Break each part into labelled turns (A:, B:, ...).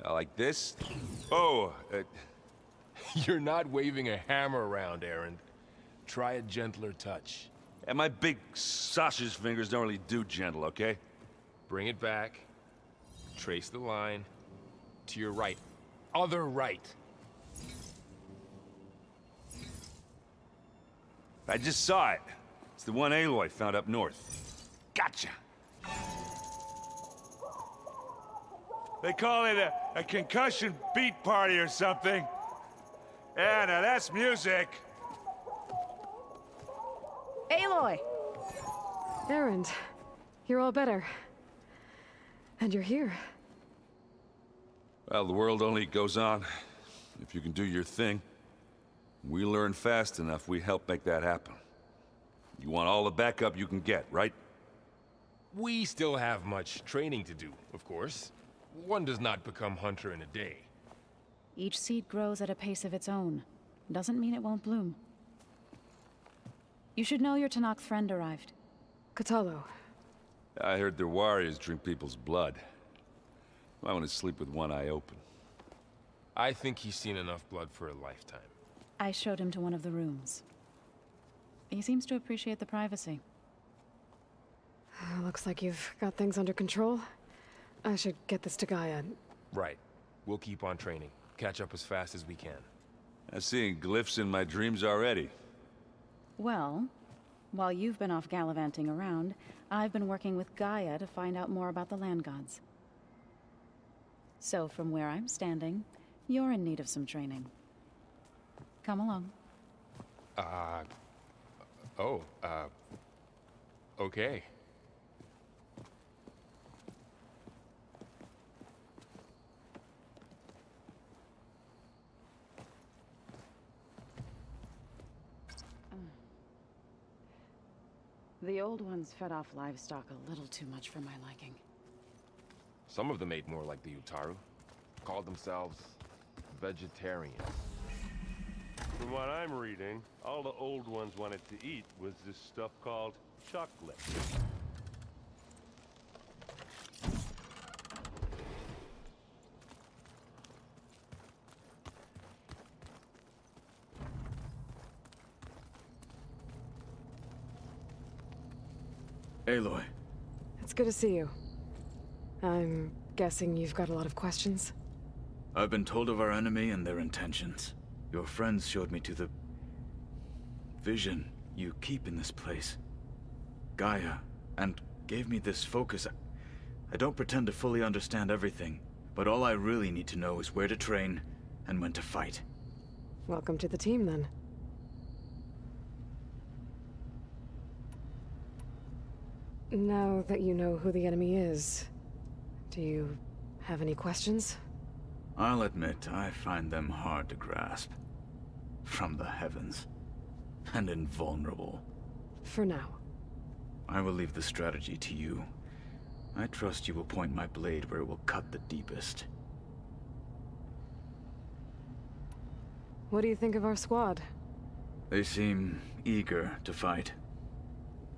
A: Like this? Oh, you're not waving a hammer around, Aaron. Try a gentler touch.
B: And my big sausage fingers don't really do gentle, okay?
A: Bring it back. Trace the line. To your right. Other right.
B: I just saw it. It's the one Aloy found up north. Gotcha! They call it a concussion beat party or something. Yeah, now that's music.
C: Aloy!
D: Aaron, you're all better. And you're here.
B: Well, the world only goes on if you can do your thing. We learn fast enough, we help make that happen. You want all the backup you can get, right?
A: We still have much training to do, of course. One does not become hunter in a day.
C: Each seed grows at a pace of its own. Doesn't mean it won't bloom. You should know your Tanakh friend arrived.
D: Katalo.
B: I heard their warriors drink people's blood. I want to sleep with one eye open.
A: I think he's seen enough blood for a lifetime.
C: I showed him to one of the rooms. He seems to appreciate the privacy.
D: Looks like you've got things under control. I should get this to Gaia.
A: Right. We'll keep on training. Catch up as fast as we can.
B: I'm seeing glyphs in my dreams already.
C: Well, while you've been off gallivanting around, I've been working with Gaia to find out more about the land gods. So from where I'm standing, you're in need of some training. Come along.
A: Okay.
C: The old ones fed off livestock a little too much for my liking.
A: Some of them ate more like the Utaru. Called themselves vegetarians.
E: From what I'm reading, all the old ones wanted to eat was this stuff called chocolate.
F: Aloy.
D: It's good to see you. I'm guessing you've got a lot of questions?
F: I've been told of our enemy and their intentions. Your friends showed me to the vision you keep in this place, Gaia, and gave me this focus. I don't pretend to fully understand everything, but all I really need to know is where to train and when to fight.
D: Welcome to the team, then. Now that you know who the enemy is, do you have any questions?
F: I'll admit, I find them hard to grasp. From the heavens. And invulnerable.
D: For now.
F: I will leave the strategy to you. I trust you will point my blade where it will cut the deepest.
D: What do you think of our squad?
F: They seem eager to fight.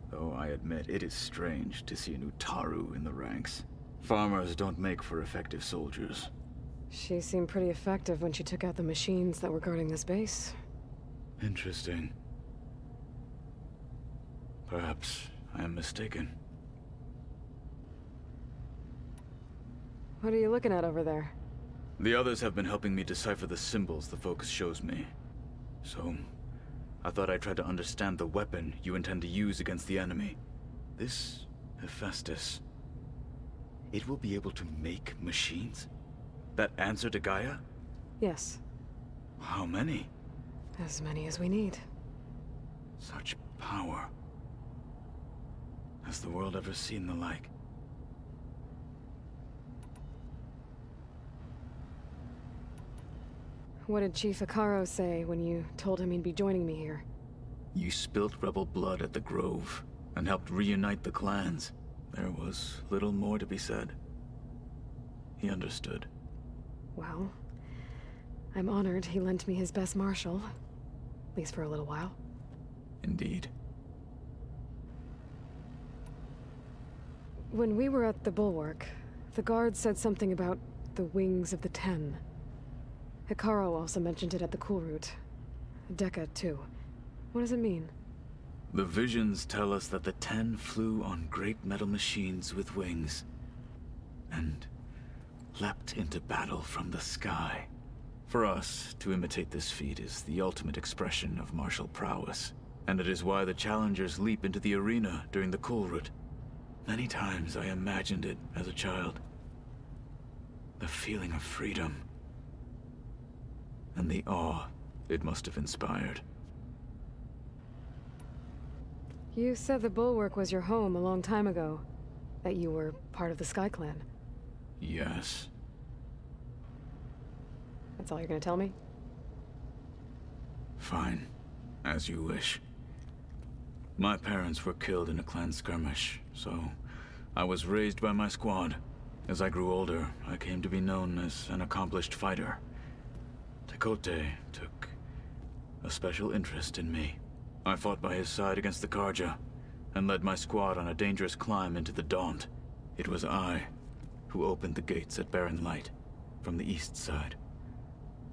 F: Though I admit it is strange to see an Utaru in the ranks. Farmers don't make for effective soldiers.
D: She seemed pretty effective when she took out the machines that were guarding this base.
F: Interesting. Perhaps I am mistaken.
D: What are you looking at over there?
F: The others have been helping me decipher the symbols the focus shows me. So, I thought I'd try to understand the weapon you intend to use against the enemy. This Hephaestus. It will be able to make machines? That answer to Gaia?
D: Yes.
F: How many?
D: As many as we need.
F: Such power. Has the world ever seen the like?
D: What did Chief Akaro say when you told him he'd be joining me here?
F: You spilt rebel blood at the Grove, and helped reunite the clans. There was little more to be said. He understood.
D: Well, I'm honored he lent me his best marshal. At least for a little while.
F: Indeed.
D: When we were at the Bulwark, the guards said something about the the Wings of the Ten. Hikaru also mentioned it at the Cool Route. Dekka, too. What does it mean?
F: The visions tell us that the Ten flew on great metal machines with wings, and leapt into battle from the sky. For us, to imitate this feat is the ultimate expression of martial prowess, and it is why the challengers leap into the arena during the Cool Route. Many times I imagined it as a child. The feeling of freedom, and the awe it must have inspired.
D: You said the Bulwark was your home a long time ago. That you were part of the Sky Clan.
F: Yes.
D: That's all you're gonna tell me?
F: Fine. As you wish. My parents were killed in a clan skirmish, so I was raised by my squad. As I grew older, I came to be known as an accomplished fighter. Tekote took a special interest in me. I fought by his side against the Karja, and led my squad on a dangerous climb into the Daunt. It was I who opened the gates at Barren Light, from the east side,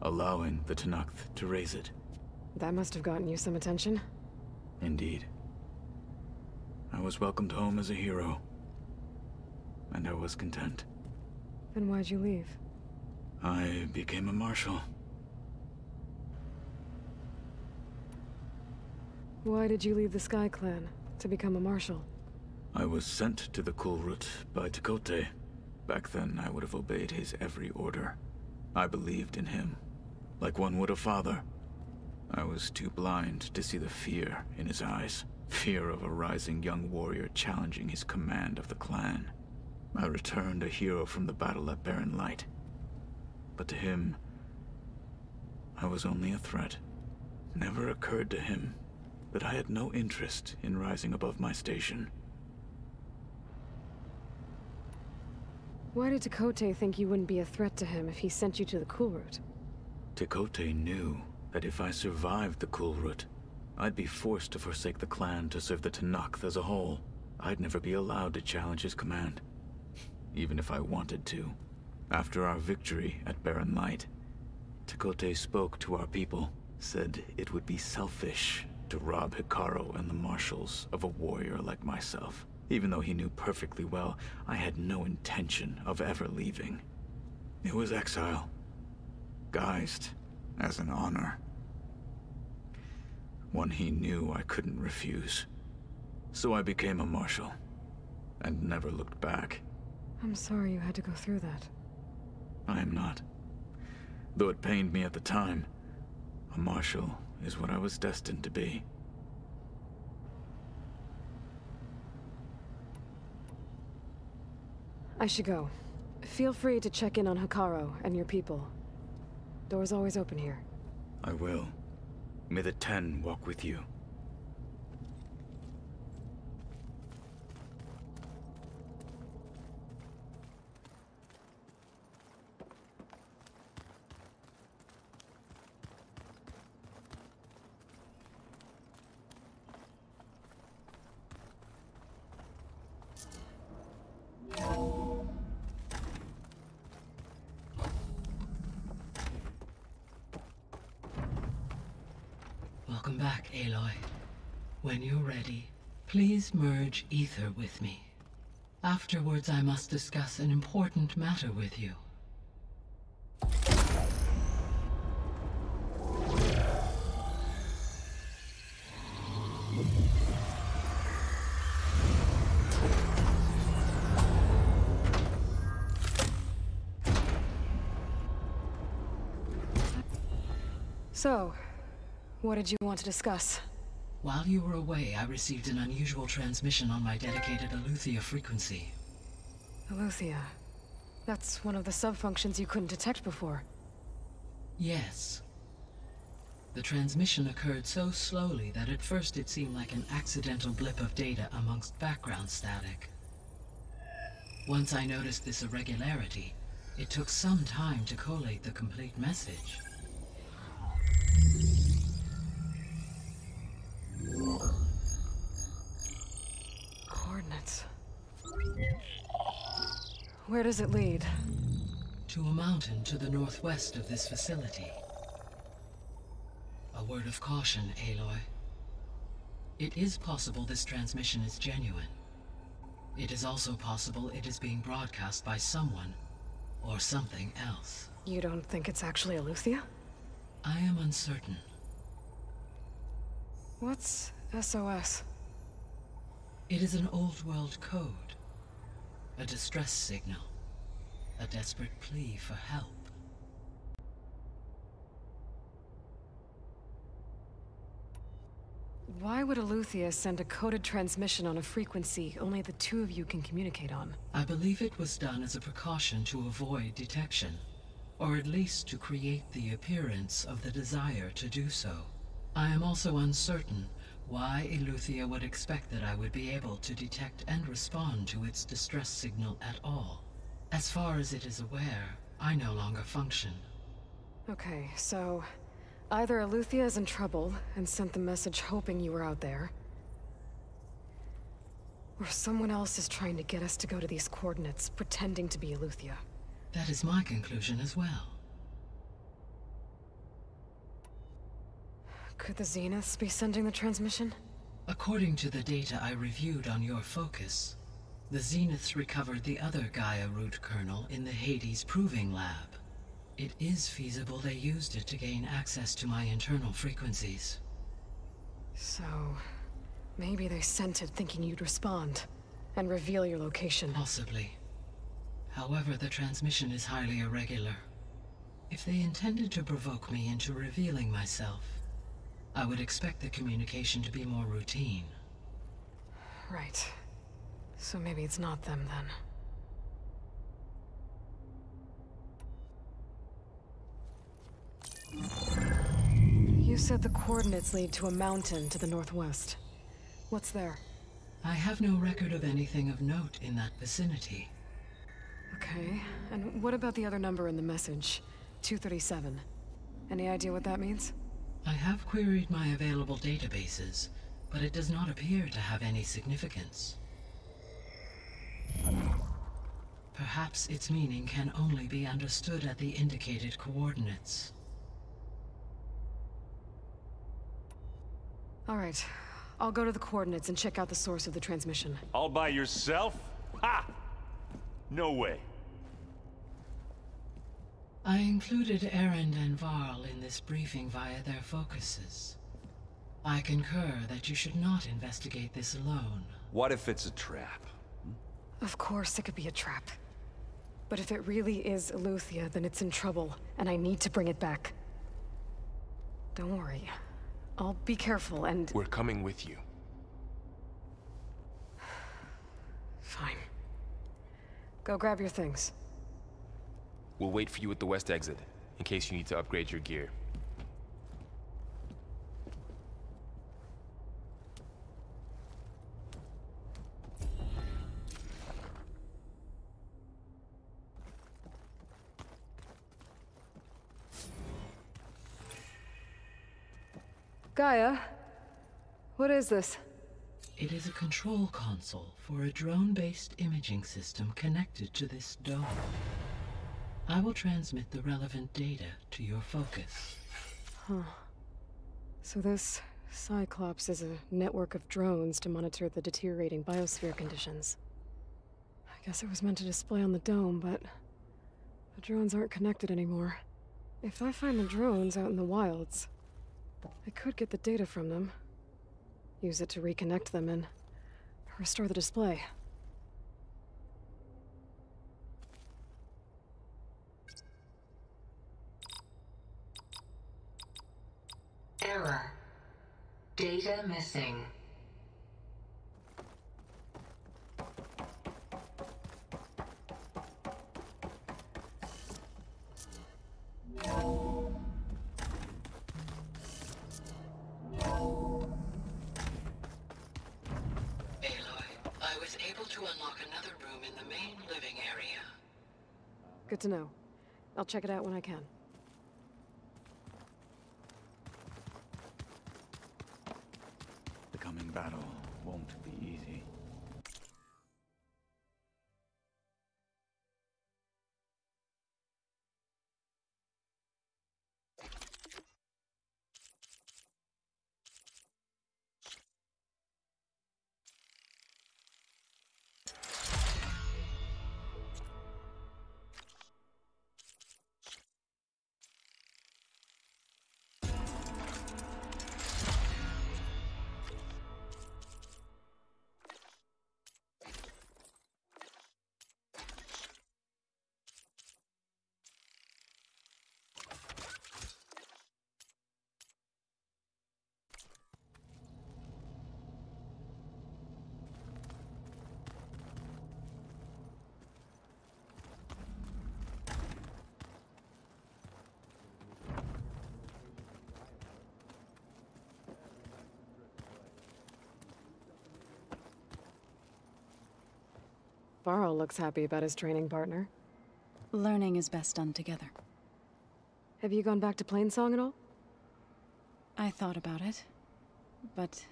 F: allowing the Tenakth to raise it.
D: That must have gotten you some attention.
F: Indeed. I was welcomed home as a hero, and I was content.
D: Then why'd you leave?
F: I became a marshal.
D: Why did you leave the Sky Clan to become a marshal?
F: I was sent to the Cool Route by Tekote. Back then, I would have obeyed his every order. I believed in him, like one would a father. I was too blind to see the fear in his eyes. Fear of a rising young warrior challenging his command of the clan. I returned a hero from the battle at Barren Light. But to him, I was only a threat. Never occurred to him that I had no interest in rising above my station.
D: Why did Tekote think you wouldn't be a threat to him if he sent you to the Cool Route?
F: Tekote knew that if I survived the Cool Route, I'd be forced to forsake the clan to serve the Tenakth as a whole. I'd never be allowed to challenge his command, even if I wanted to. After our victory at Barren Light, Tekote spoke to our people, said it would be selfish to rob Hikaru and the marshals of a warrior like myself. Even though he knew perfectly well I had no intention of ever leaving. It was exile, guised as an honor. One he knew I couldn't refuse. So I became a marshal, and never looked back.
D: I'm sorry you had to go through that.
F: I am not. Though it pained me at the time, a marshal is what I was destined to be.
D: I should go. Feel free to check in on Hikaru and your people. Door's always open here.
F: I will. May the Ten walk with you.
G: Welcome back, Aloy. When you're ready, please merge ether with me. Afterwards, I must discuss an important matter with you.
D: So, what did you want to discuss?
G: While you were away, I received an unusual transmission on my dedicated Aletheia frequency.
D: Aletheia. That's one of the sub-functions you couldn't detect before.
G: Yes. The transmission occurred so slowly that at first it seemed like an accidental blip of data amongst background static. Once I noticed this irregularity, it took some time to collate the complete message.
D: Coordinates. Where does it lead?
G: to a mountain to the northwest of this facility. A word of caution, Aloy. It is possible this transmission is genuine. It is also possible it is being broadcast by someone or something else.
D: You don't think it's actually Aletheia?
G: I am uncertain.
D: What's SOS?
G: It is an old world code. A distress signal. A desperate plea for help.
D: Why would Aletheia send a coded transmission on a frequency only the two of you can communicate on?
G: I believe it was done as a precaution to avoid detection, or at least to create the appearance of the desire to do so. I am also uncertain why Aletheia would expect that I would be able to detect and respond to its distress signal at all. As far as it is aware, I no longer function.
D: Okay, so either Aletheia is in trouble and sent the message hoping you were out there, or someone else is trying to get us to go to these coordinates, pretending to be Aletheia.
G: That is my conclusion as well.
D: Could the Zeniths be sending the transmission?
G: According to the data I reviewed on your focus, the Zeniths recovered the other Gaia root kernel in the Hades Proving Lab. It is feasible they used it to gain access to my internal frequencies.
D: So, maybe they sent it thinking you'd respond and reveal your location.
G: Possibly. However, the transmission is highly irregular. If they intended to provoke me into revealing myself, I would expect the communication to be more routine.
D: Right. So maybe it's not them then. You said the coordinates lead to a mountain to the northwest. What's there?
G: I have no record of anything of note in that vicinity.
D: Okay, and what about the other number in the message? 237. Any idea what that means?
G: I have queried my available databases, but it does not appear to have any significance. Perhaps its meaning can only be understood at the indicated coordinates.
D: All right, I'll go to the coordinates and check out the source of the transmission.
E: All by yourself? Ha! No way.
G: I included Erend and Varl in this briefing via their focuses. I concur that you should not investigate this alone.
B: What if it's a trap?
D: Of course it could be a trap. But if it really is Aletheia, then it's in trouble, and I need to bring it back. Don't worry. I'll be careful and...
A: We're coming with you.
D: Fine. Go grab your things.
A: We'll wait for you at the west exit, in case you need to upgrade your gear.
D: Gaia, what is this?
G: It is a control console for a drone-based imaging system connected to this dome. I will transmit the relevant data to your focus.
D: Huh. So this Cyclops is a network of drones to monitor the deteriorating biosphere conditions. I guess it was meant to display on the dome, but the drones aren't connected anymore. If I find the drones out in the wilds, I could get the data from them, use it to reconnect them and restore the display.
H: Error. Data missing.
G: I was able to unlock another room in the main living area.
D: Good to know. I'll check it out when I can.
F: The coming battle won't be easy.
D: Varl looks happy about his training partner.
C: Learning is best done together.
D: Have you gone back to Plainsong at all?
C: I thought about it, but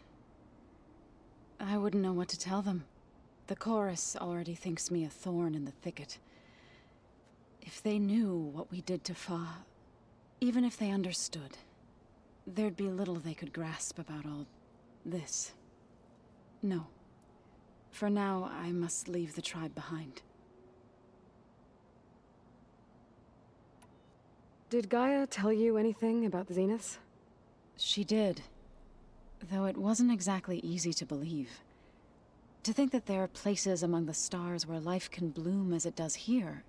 C: I wouldn't know what to tell them. The chorus already thinks me a thorn in the thicket. If they knew what we did to Fa, even if they understood, there'd be little they could grasp about all this. No. For now, I must leave the tribe behind.
D: Did Gaia tell you anything about the Zeniths?
C: She did. Though it wasn't exactly easy to believe. To think that there are places among the stars where life can bloom as it does here,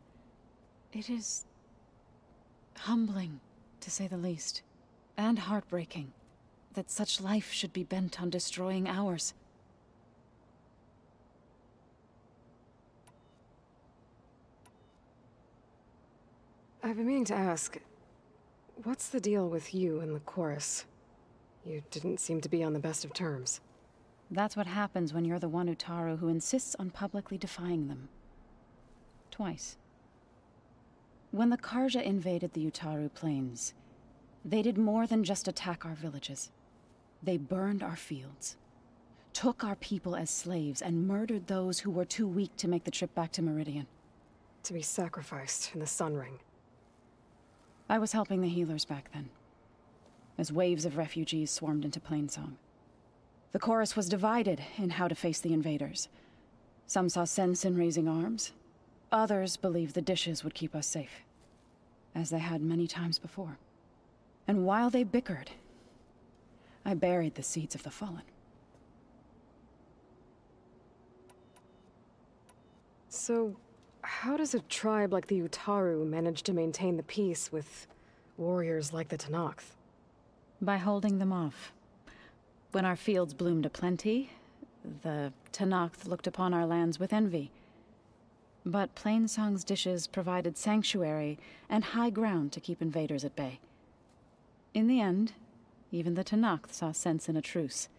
C: it is humbling, to say the least, and heartbreaking, that such life should be bent on destroying ours.
D: I've been meaning to ask, what's the deal with you and the chorus? You didn't seem to be on the best of terms.
C: That's what happens when you're the one Utaru who insists on publicly defying them. Twice. When the Karja invaded the Utaru plains, they did more than just attack our villages. They burned our fields, took our people as slaves, and murdered those who were too weak to make the trip back to Meridian.
D: To be sacrificed in the Sun Ring.
C: I was helping the healers back then, as waves of refugees swarmed into Plainsong. The chorus was divided in how to face the invaders. Some saw sense in raising arms. Others believed the dishes would keep us safe, as they had many times before. And while they bickered, I buried the seeds of the fallen.
D: So, how does a tribe like the Utaru manage to maintain the peace with warriors like the Tenakth?
C: By holding them off. When our fields bloomed aplenty, the Tenakth looked upon our lands with envy. But Plainsong's dishes provided sanctuary and high ground to keep invaders at bay. In the end, even the Tenakth saw sense in a truce.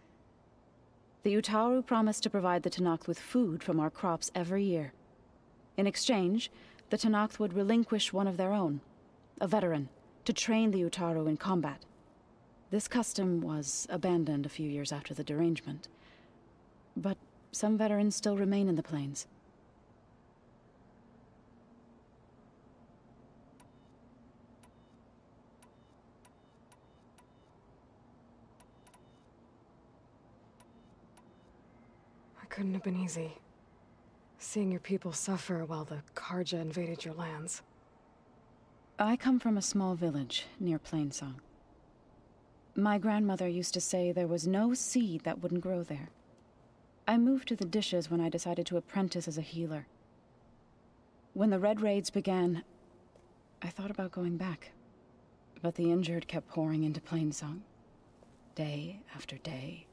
C: The Utaru promised to provide the Tenakth with food from our crops every year. In exchange, the Tenakth would relinquish one of their own, a veteran, to train the Utaru in combat. This custom was abandoned a few years after the derangement. But some veterans still remain in the plains.
D: It couldn't have been easy. Seeing your people suffer while the Karja invaded your lands.
C: I come from a small village near Plainsong. My grandmother used to say there was no seed that wouldn't grow there. I moved to the dishes when I decided to apprentice as a healer. When the Red Raids began, I thought about going back. But the injured kept pouring into Plainsong, day after day.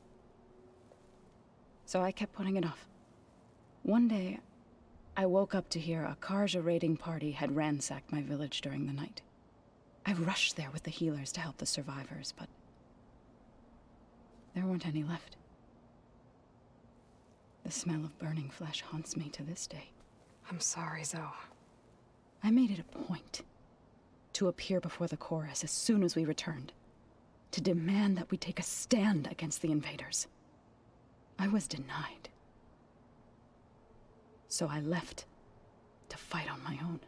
C: So I kept putting it off. One day, I woke up to hear a Karja raiding party had ransacked my village during the night. I rushed there with the healers to help the survivors, but there weren't any left. The smell of burning flesh haunts me to this day.
D: I'm sorry, Zoe.
C: I made it a point to appear before the chorus as soon as we returned, to demand that we take a stand against the invaders. I was denied. So I left to fight on my own.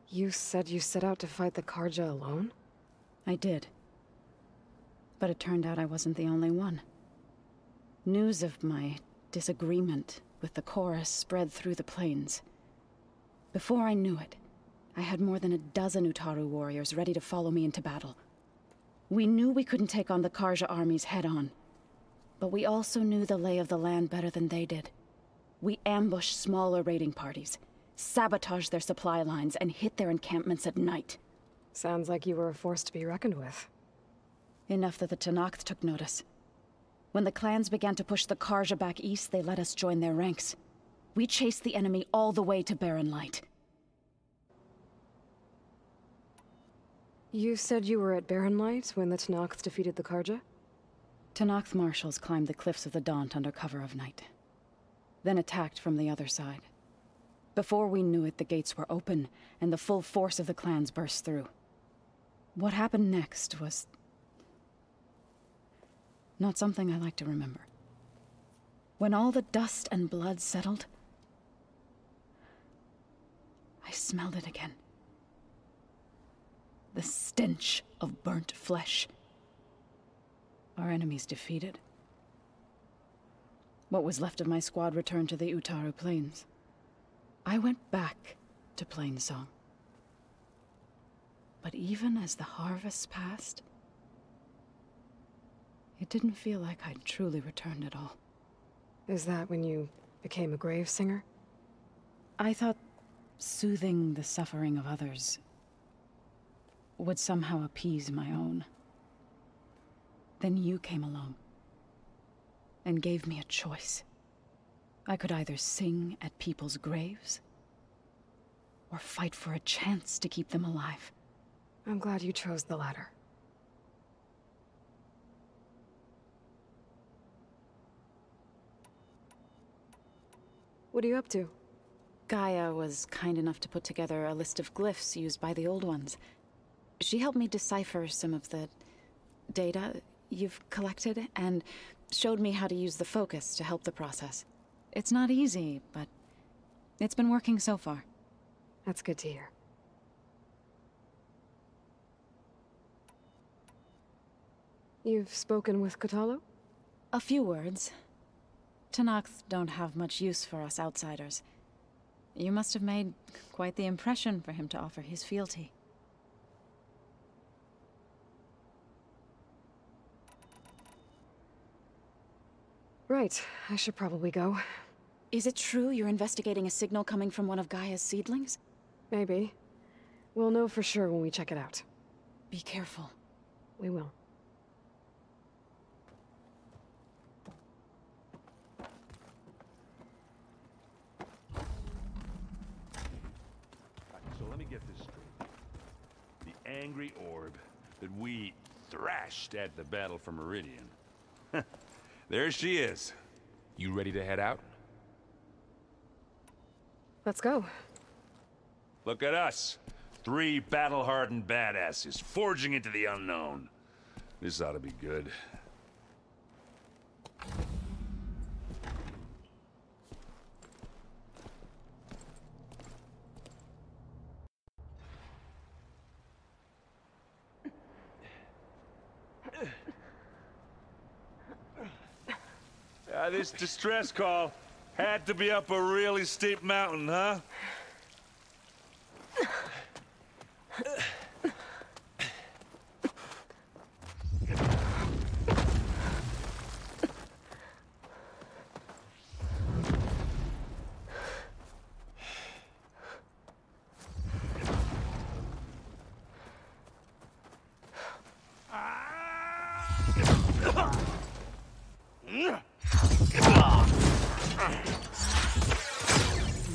D: You said you set out to fight the Karja alone?
C: I did. But it turned out I wasn't the only one. News of my disagreement with the chorus spread through the plains. Before I knew it, I had more than a dozen Utaru warriors ready to follow me into battle. We knew we couldn't take on the Karja armies head-on, but we also knew the lay of the land better than they did. We ambushed smaller raiding parties, sabotaged their supply lines, and hit their encampments at night.
D: Sounds like you were a force to be reckoned with.
C: Enough that the Tenakth took notice. When the clans began to push the Karja back east, they let us join their ranks. We chased the enemy all the way to Barren Light.
D: You said you were at Barren Light when the Tenakth defeated the Karja?
C: Tenakth's marshals climbed the cliffs of the Daunt under cover of night, then attacked from the other side. Before we knew it, the gates were open, and the full force of the clans burst through. What happened next was not something I like to remember. When all the dust and blood settled, I smelled it again. The stench of burnt flesh. Our enemies defeated. What was left of my squad returned to the Utaru Plains. I went back to Plainsong. But even as the harvest passed, it didn't feel like I'd truly returned at all.
D: Is that when you became a grave singer?
C: I thought soothing the suffering of others would somehow appease my own. Then you came along and gave me a choice. I could either sing at people's graves or fight for a chance to keep them alive.
D: I'm glad you chose the latter. What are you up to?
C: Gaia was kind enough to put together a list of glyphs used by the Old Ones. She helped me decipher some of the data you've collected, and showed me how to use the focus to help the process. It's not easy, but it's been working so far.
D: That's good to hear. You've spoken with Kotallo?
C: A few words. Tenakth don't have much use for us outsiders. You must have made quite the impression for him to offer his fealty.
D: Right, I should probably go.
C: Is it true you're investigating a signal coming from one of Gaia's seedlings?
D: Maybe. We'll know for sure when we check it out.
C: Be careful.
D: We will.
B: So let me get this straight. The angry orb that we thrashed at the battle for Meridian. There she is.
A: You ready to head out?
D: Let's go.
B: Look at us. 3 battle-hardened badasses forging into the unknown. This ought to be good. This distress call had to be up a really steep mountain, huh?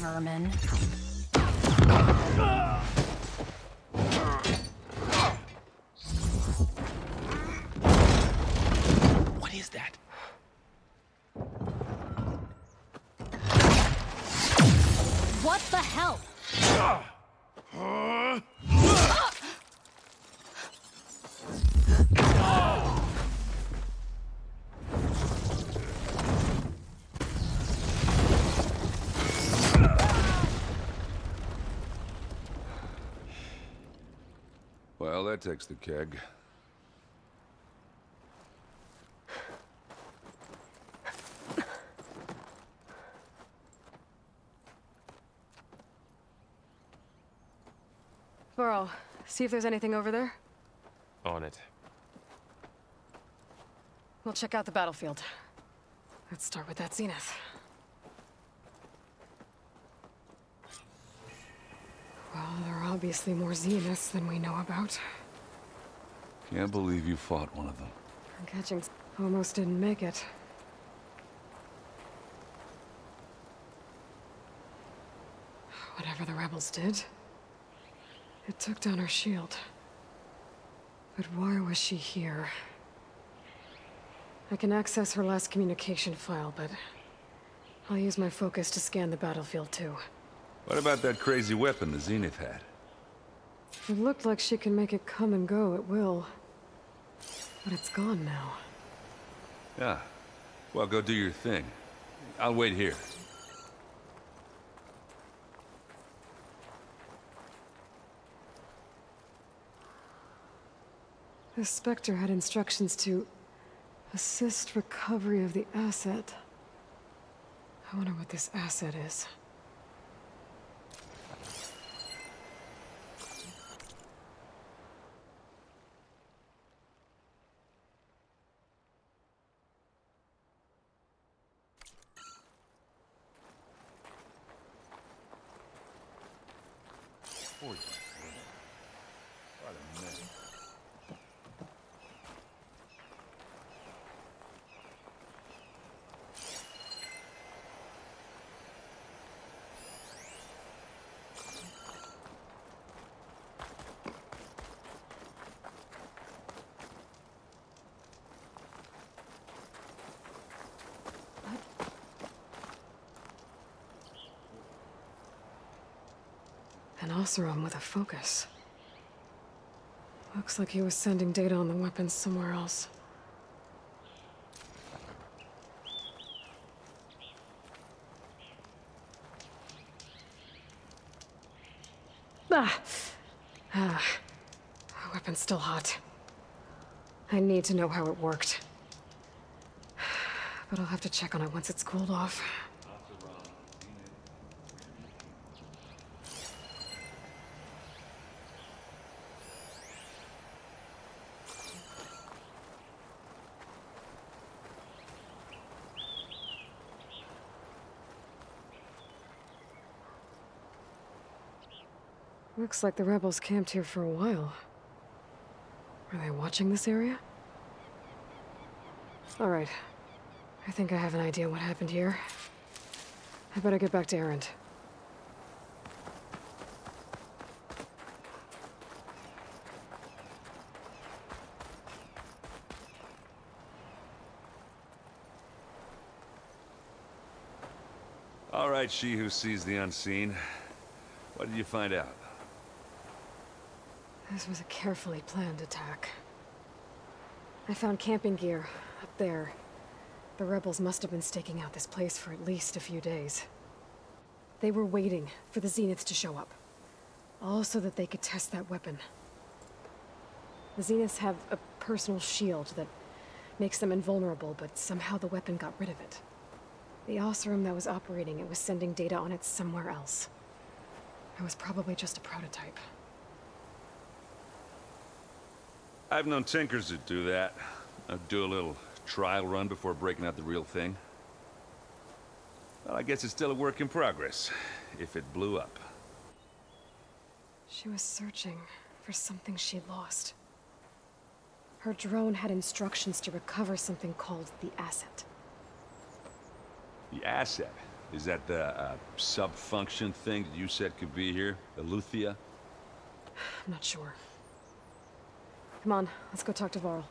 C: Vermin.
A: What is that?
C: What the hell?
B: Well, that takes the keg.
D: Burrow, see if there's anything over there.
A: On it.
D: We'll check out the battlefield. Let's start with that zenith. Well, there are obviously more zeniths than we know about.
B: Can't believe you fought one of them.
D: I'm catching almost didn't make it. Whatever the rebels did, it took down her shield. But why was she here? I can access her last communication file, but I'll use my focus to scan the battlefield too.
B: What about that crazy weapon the Zenith had?
D: It looked like she can make it come and go at will. But it's gone now.
B: Yeah. Well, go do your thing. I'll wait here.
D: The Spectre had instructions to assist recovery of the asset. I wonder what this asset is.
B: What a mess.
D: An Oseram with a focus. Looks like he was sending data on the weapons somewhere else. The weapon's still hot. I need to know how it worked. But I'll have to check on it once it's cooled off. Looks like the rebels camped here for a while. Are they watching this area? All right. I think I have an idea what happened here. I better get back to Erend.
B: All right, she who sees the unseen. What did you find out?
D: This was a carefully planned attack. I found camping gear up there. The rebels must have been staking out this place for at least a few days. They were waiting for the Zeniths to show up. All so that they could test that weapon. The Zeniths have a personal shield that makes them invulnerable, but somehow the weapon got rid of it. The Oseram that was operating it was sending data on it somewhere else. It was probably just a prototype.
B: I've known tinkers that do that. I'd do a little trial run before breaking out the real thing. Well, I guess it's still a work in progress, if it blew up.
D: She was searching for something she'd lost. Her drone had instructions to recover something called the asset.
B: The asset? Is that the sub-function thing that you said could be here? The Luthia?
D: I'm not sure. Come on, let's go talk to Varl.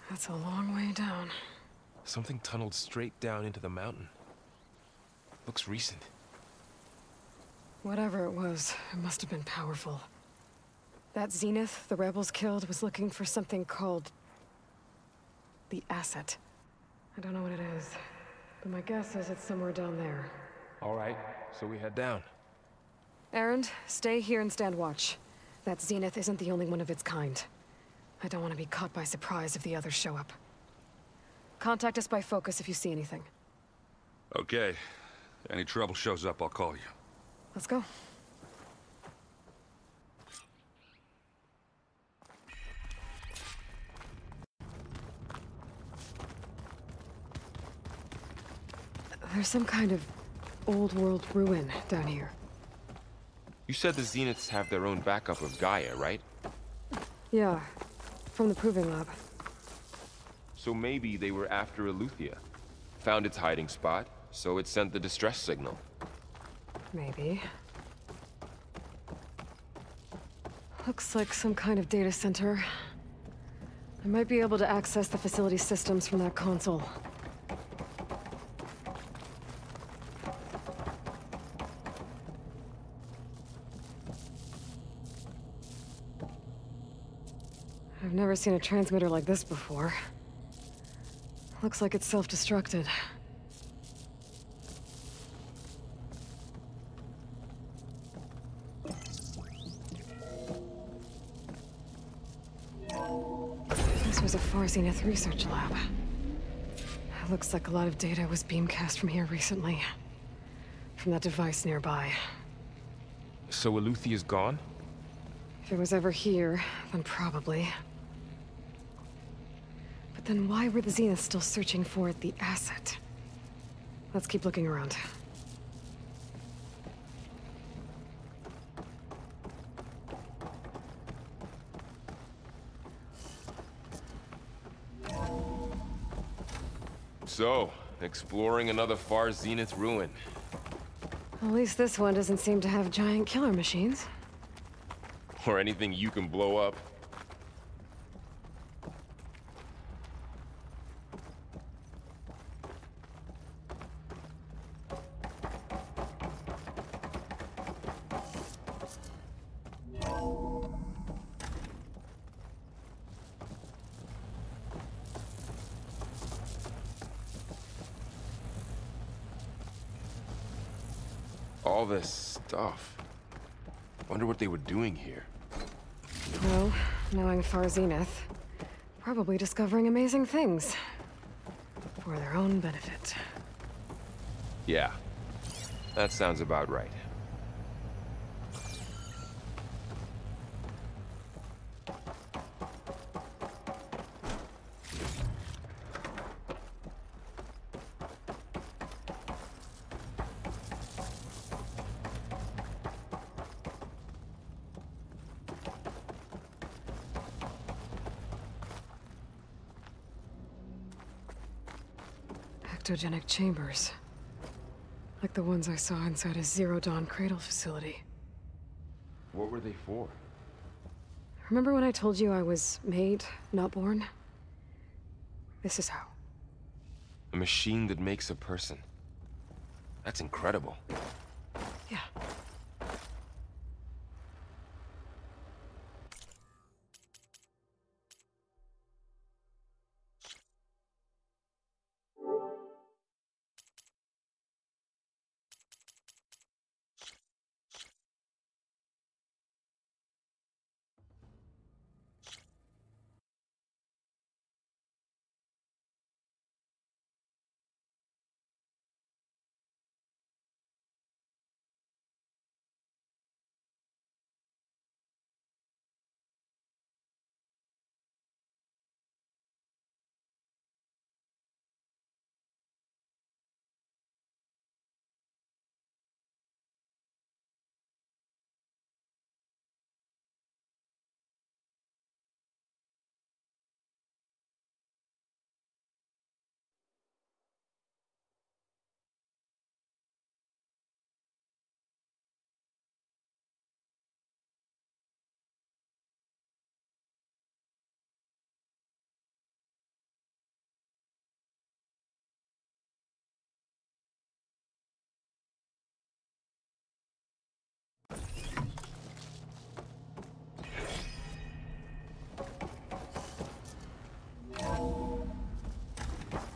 D: That's a long way down.
A: Something tunneled straight down into the mountain. Looks recent.
D: Whatever it was, it must have been powerful. That Zenith the rebels killed was looking for something called the asset. I don't know what it is, but my guess is it's somewhere down there.
A: All right, so we head down.
D: Erend, stay here and stand watch. That Zenith isn't the only one of its kind. I don't want to be caught by surprise if the others show up. Contact us by focus if you see anything.
B: Okay. Any trouble shows up, I'll call you.
D: Let's go. There's some kind of old world ruin down here.
A: You said the Zeniths have their own backup of Gaia, right?
D: Yeah, from the Proving Lab.
A: So maybe they were after Eleuthia. Found its hiding spot, so it sent the distress signal.
D: Maybe. Looks like some kind of data center. I might be able to access the facility systems from that console. I've never seen a transmitter like this before. Looks like it's self-destructed. This was a Far Zenith research lab. Looks like a lot of data was beamcast from here recently. From that device nearby.
A: So Eleuthia's gone?
D: If it was ever here, then probably. But then why were the Zeniths still searching for the asset? Let's keep looking around.
A: So, exploring another Far Zenith ruin.
D: At least this one doesn't seem to have giant killer machines.
A: Or anything you can blow up. All this stuff. Wonder what they were doing here.
D: Well, knowing Far Zenith, probably discovering amazing things. For their own benefit.
A: Yeah, that sounds about right.
D: Ectogenic chambers. Like the ones I saw inside a Zero Dawn cradle facility.
A: What were they for?
D: Remember when I told you I was made, not born? This is how.
A: A machine that makes a person. That's incredible.
D: Yeah.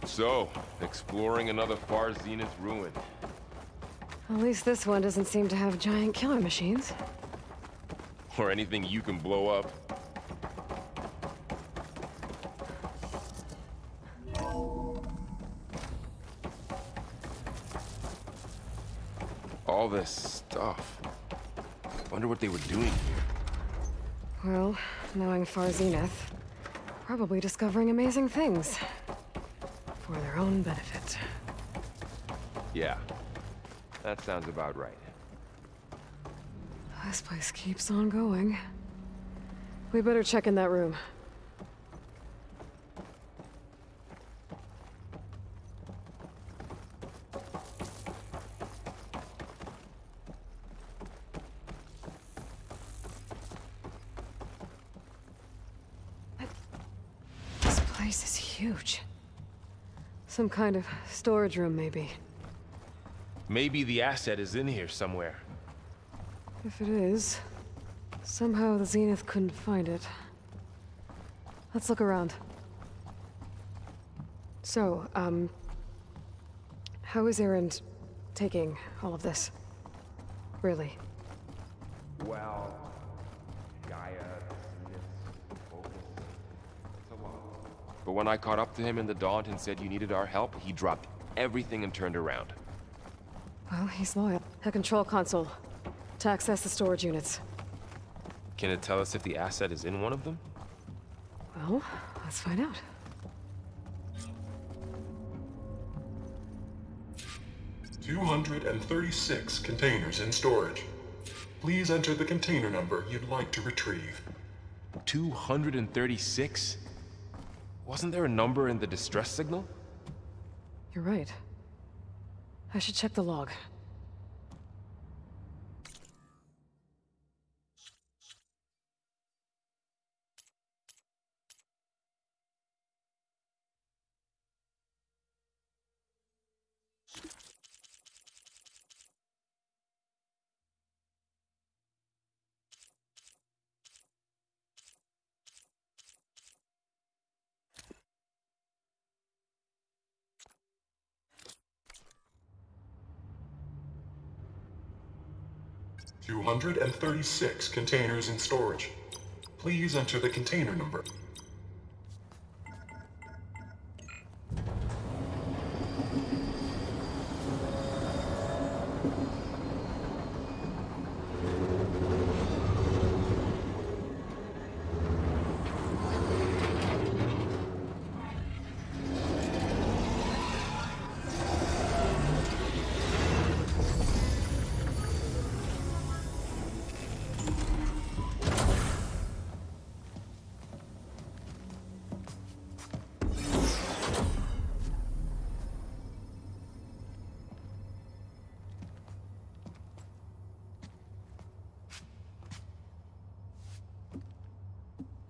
A: So, exploring another Far Zenith ruin.
D: At least this one doesn't seem to have giant killer machines.
A: Or anything you can blow up. All this stuff. Wonder what they were doing here.
D: Well, knowing Far Zenith, probably discovering amazing things. For their own benefit.
A: Yeah, That sounds about right.
D: This place keeps on going. We better check in that room. This place is huge. Some kind of storage room, maybe.
A: Maybe the asset is in here somewhere.
D: If it is, somehow the Zenith couldn't find it. Let's look around. So, how is Erend taking all of this? Really?
A: Well, Gaia, focus. It's a lot. But when I caught up to him in the Daunt and said you needed our help, he dropped everything and turned around.
D: Well, he's loyal. A control console. To access the storage units.
A: Can it tell us if the asset is in one of them?
D: Well, let's find out.
I: "236 containers in storage. Please enter the container number you'd like to retrieve."
A: 236? Wasn't there a number in the distress signal?
D: You're right. I should check the log.
I: "236 containers in storage. Please enter the container number."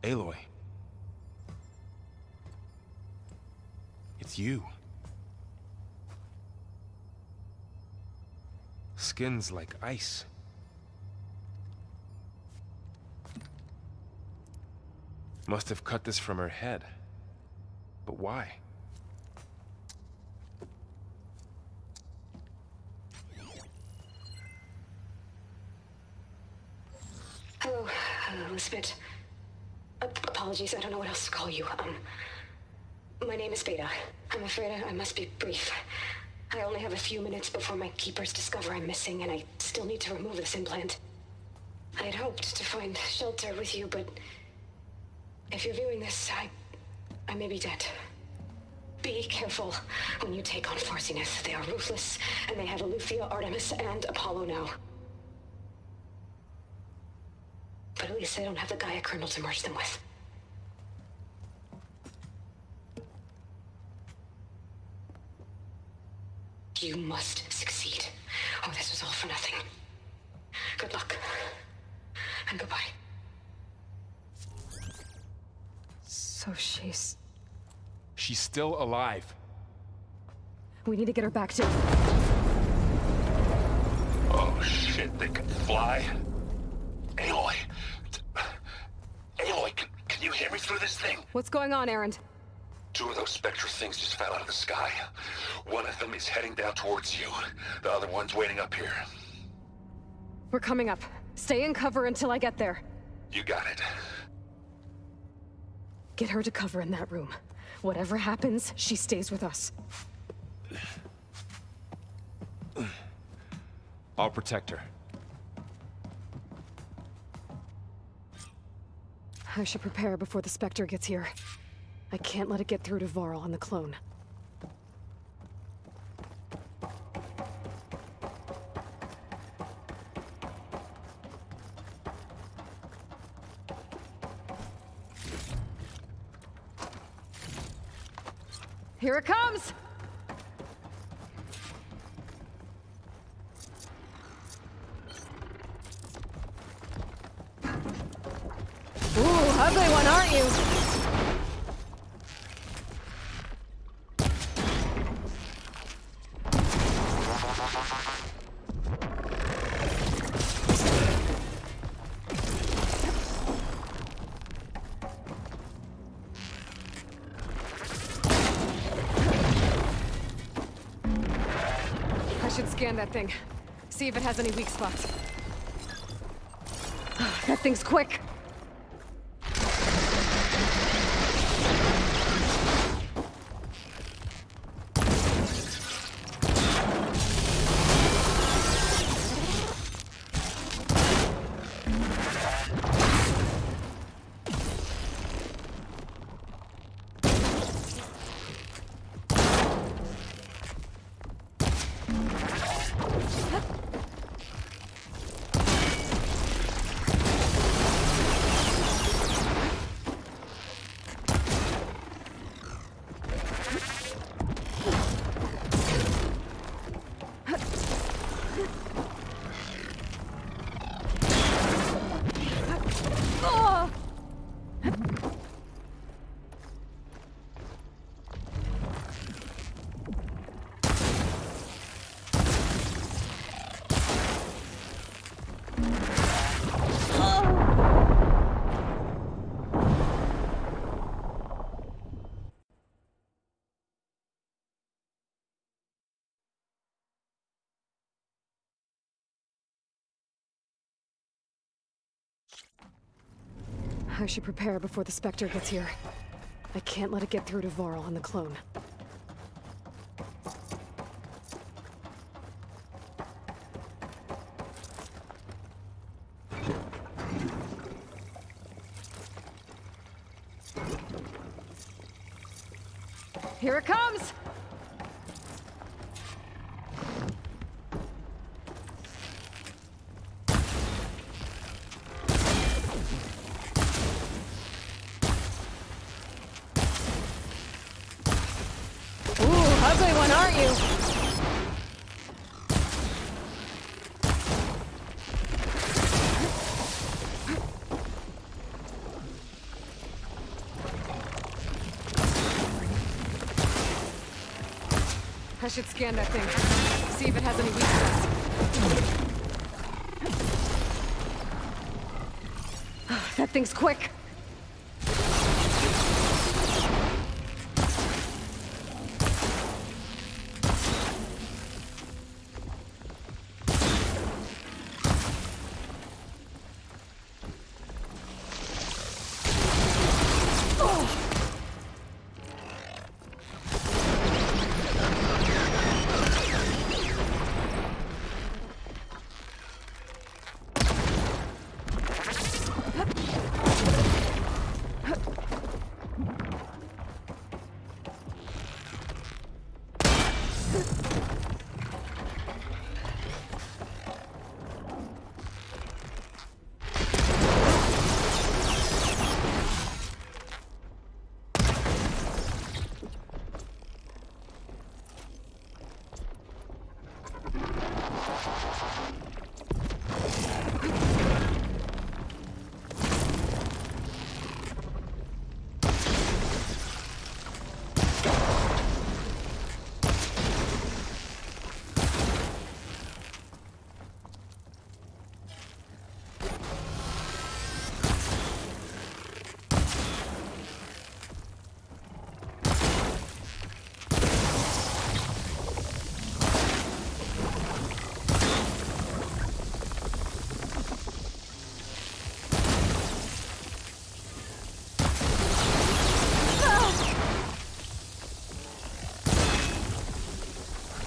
A: Aloy. It's you. Skin's like ice. Must have cut this from her head. But why?
J: Hello, Elizabeth. Apologies, I don't know what else to call you. My name is Beta. I'm afraid I must be brief. I only have a few minutes before my keepers discover I'm missing, and I still need to remove this implant. I had hoped to find shelter with you, but if you're viewing this, I may be dead. Be careful when you take on Farsiness. They are ruthless, and they have Eleuthia, Artemis, and Apollo now. But at least they don't have the Gaia kernel to merge them with. You must succeed. Oh, this was all for nothing. Good luck. And goodbye.
D: So she's
A: still alive.
D: We need to get her back to...
K: Oh shit, they can fly? Aloy! Aloy, can you hear me through this thing?
D: What's going on, Erend?
K: 2 of those spectral things just fell out of the sky. One of them is heading down towards you. The other one's waiting up here.
D: We're coming up. Stay in cover until I get there.
K: You got it.
D: Get her to cover in that room. Whatever happens, she stays with us.
A: I'll protect her.
D: I should prepare before the Spectre gets here. I can't let it get through to Varl and the clone. Here it comes! Ooh, ugly one, aren't you? I should scan that thing. See if it has any weak spots. That thing's quick! I should prepare before the Spectre gets here. I can't let it get through to Varl and the clone. Here it comes! Ugly one, aren't you? I should scan that thing. See if it has any weak spots. That thing's quick.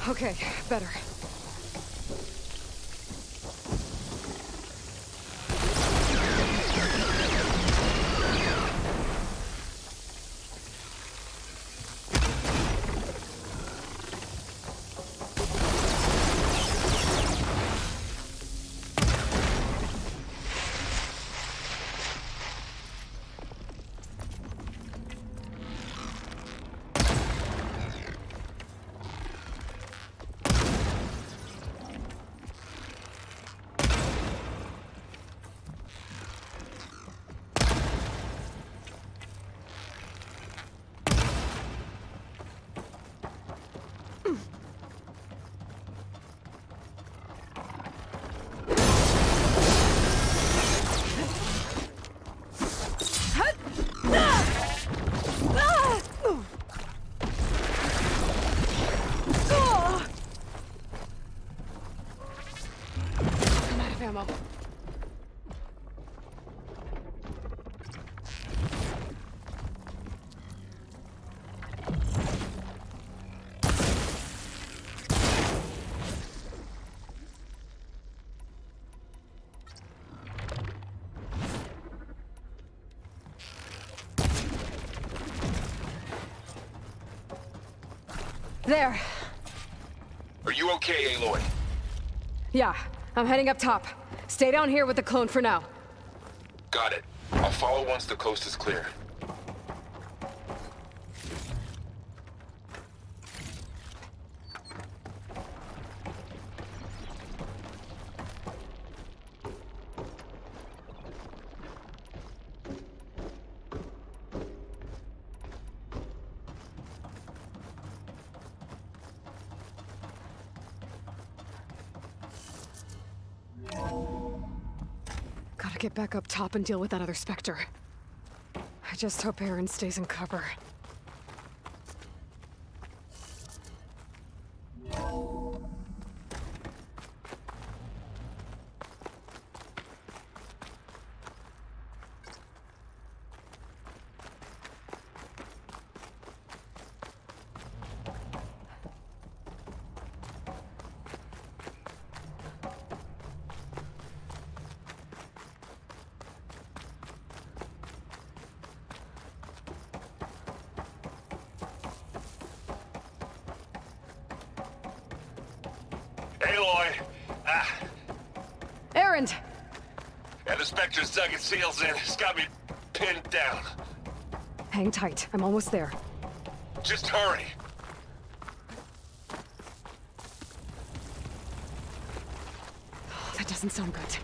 D: Okay, better. There.
K: Are you okay, Aloy?
D: Yeah, I'm heading up top. Stay down here with the clone for now.
K: Got it. I'll follow once the coast is clear.
D: Gotta get back up top and deal with that other Spectre. I just hope Aaron stays in cover.
K: Aloy!
D: Erend!
K: And the Spectre's dug its heels in. It's got me pinned down.
D: Hang tight. I'm almost there.
K: Just hurry.
D: Oh, that doesn't sound good.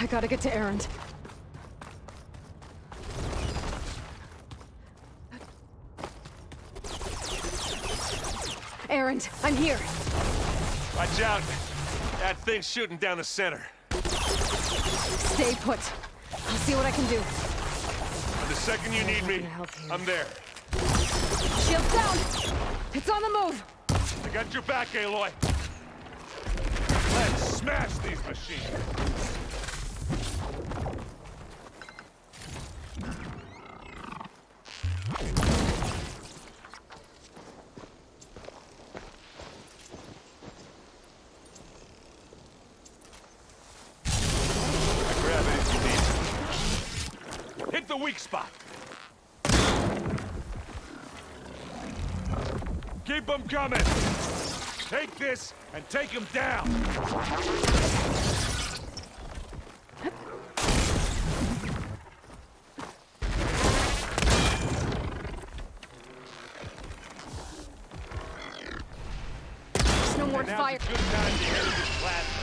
D: I gotta get to Erend. Erend, I'm here.
E: Watch out. That thing's shooting down the center.
D: Stay put. I'll see what I can do.
E: And the second you need me, I'm there.
D: Shield down! It's on the move!
E: I got your back, Aloy. Let's smash these machines. The weak spot. Keep them coming. Take this and take them down.
D: There's no more fire.
E: Now's a good time to enter this plasma.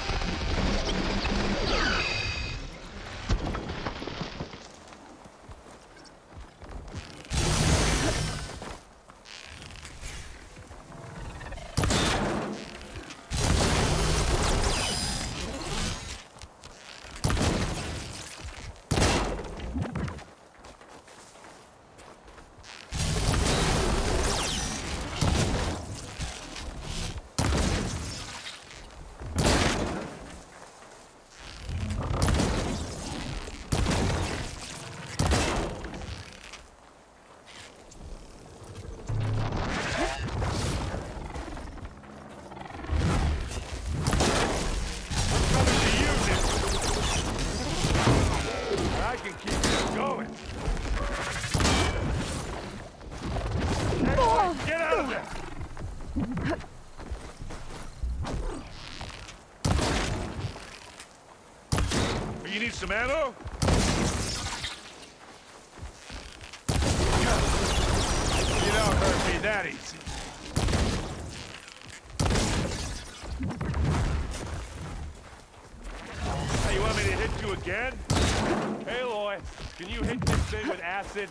E: You need some ammo? You don't hurt me that easy. Hey, you want me to hit you again? Hey, Aloy, can you hit this thing with acid?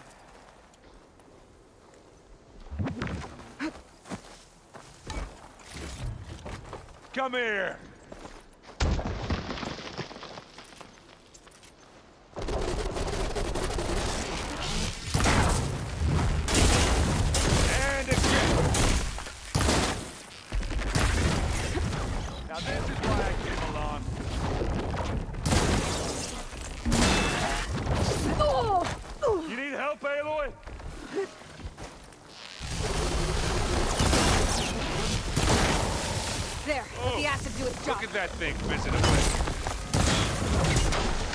E: Come here. And again. Now this is why I came along. You need help, Aloy?
D: There, let the acid do its job.
E: Look at that thing fizzing away.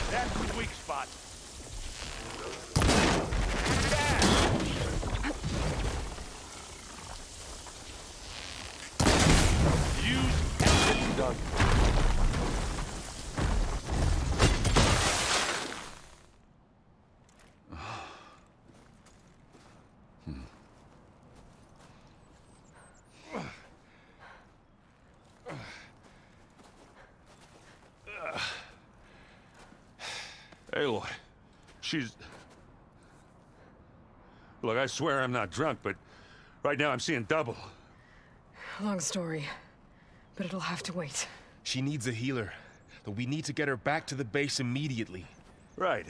E: That's the weak spot.
B: Aloy, she's... Look, I swear I'm not drunk, but right now I'm seeing double.
D: Long story, but it'll have to wait.
A: She needs a healer, but we need to get her back to the base immediately.
B: Right.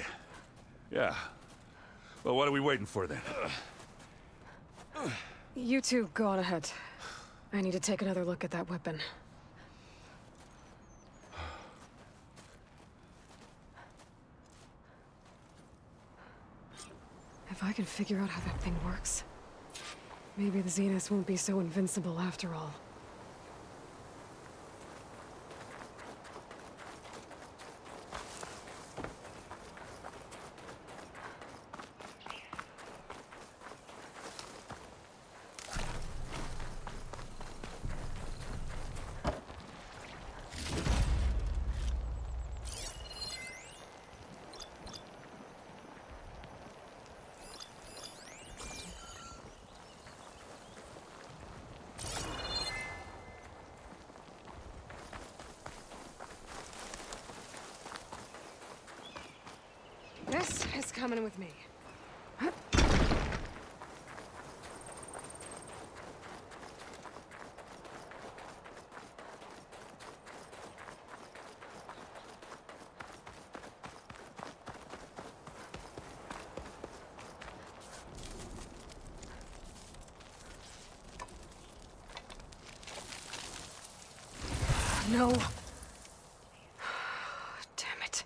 B: Yeah. Well, what are we waiting for then?
D: You two go on ahead. I need to take another look at that weapon. If I can figure out how that thing works, maybe the Zeniths won't be so invincible after all. This is coming with me. No. Damn it.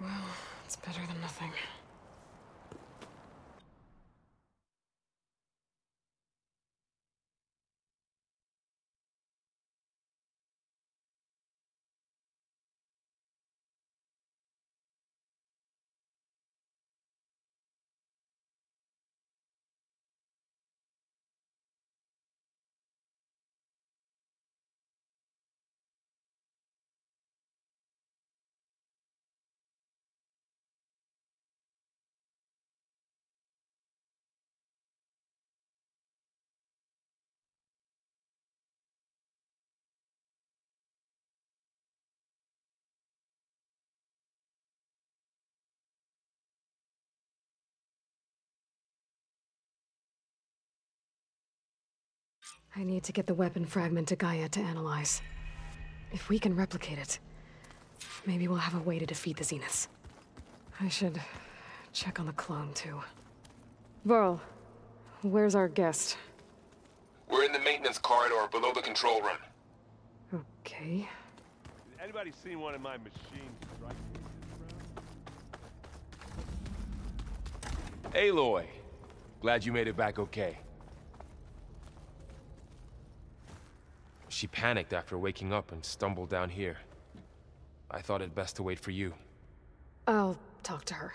D: Well, it's better than nothing. I need to get the weapon fragment to Gaia to analyze. If we can replicate it, maybe we'll have a way to defeat the Zeniths. I should check on the clone, too. Varl, where's our guest?
A: We're in the maintenance corridor below the control room.
D: Okay.
E: Anybody seen one of my machine strike around?
A: Aloy, glad you made it back okay. She panicked after waking up and stumbled down here. I thought it best to wait for you.
D: I'll talk to her.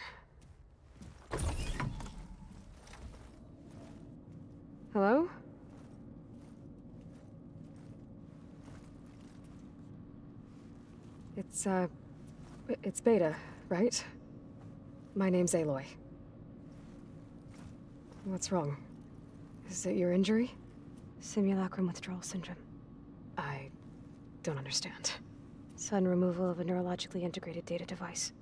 D: Hello? It's Beta, right? My name's Aloy. What's wrong? Is it your injury?
J: Simulacrum withdrawal syndrome.
D: I don't understand.
J: Sudden removal of a neurologically integrated data device.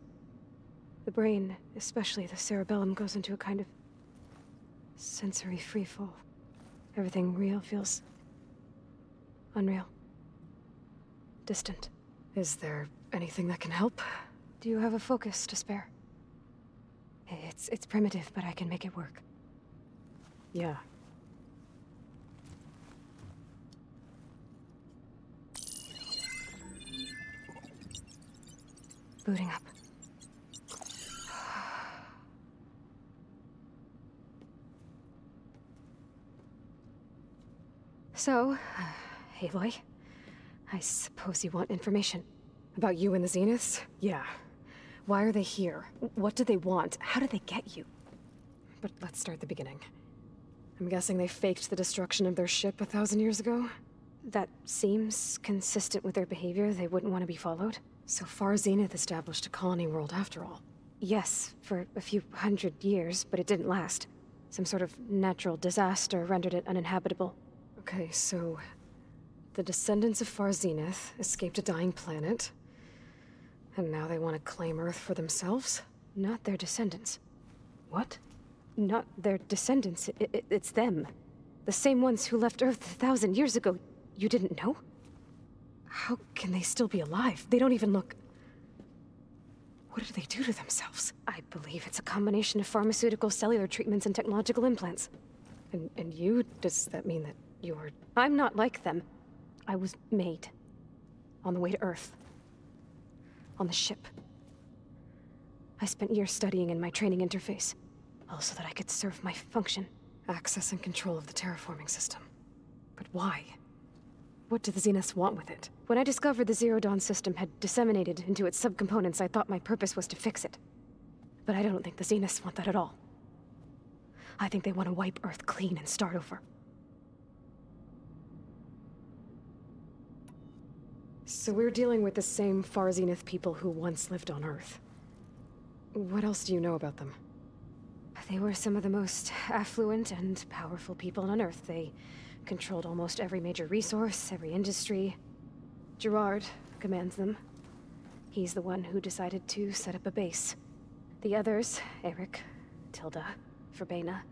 J: The brain, especially the cerebellum, goes into a kind of sensory freefall. Everything real feels unreal. Distant.
D: Is there anything that can help?
J: Do you have a focus to spare? It's primitive, but I can make it work.
D: Yeah.
J: Booting up. So, Aloy, I suppose you want information.
D: About you and the Zeniths? Yeah. Why are they here? What do they want? How did they get you? But let's start at the beginning. I'm guessing they faked the destruction of their ship 1,000 years ago?
J: That seems consistent with their behavior. They wouldn't want to be followed.
D: So far, Zenith established a colony world after all.
J: Yes, for a few hundred years, but it didn't last. Some sort of natural disaster rendered it uninhabitable.
D: Okay, so The descendants of Far Zenith escaped a dying planet, and now they want to claim Earth for themselves? Not their descendants. What? Not their descendants. It's them. The same ones who left Earth 1,000 years ago. You didn't know? How can they still be alive? They don't even look... What did they do to themselves? I believe it's a combination of pharmaceutical, cellular treatments, and technological implants. And you? Does that mean that you're... I'm not like them. I was made. On the way to Earth. On the ship. I spent years studying in my training interface. All so that I could serve my function. Access and control of the terraforming system. But why? What do the Zeniths want with it? When I discovered the Zero Dawn system had disseminated into its subcomponents, I thought my purpose was to fix it. But I don't think the Zeniths want that at all. I think they want to wipe Earth clean and start over. So we're dealing with the same Far Zenith people who once lived on Earth. What else do you know about them? They were some of the most affluent and powerful people on Earth. They controlled almost every major resource, every industry. Gerard commands them. He's the one who decided to set up a base. The others, Eric, Tilda, Verbena,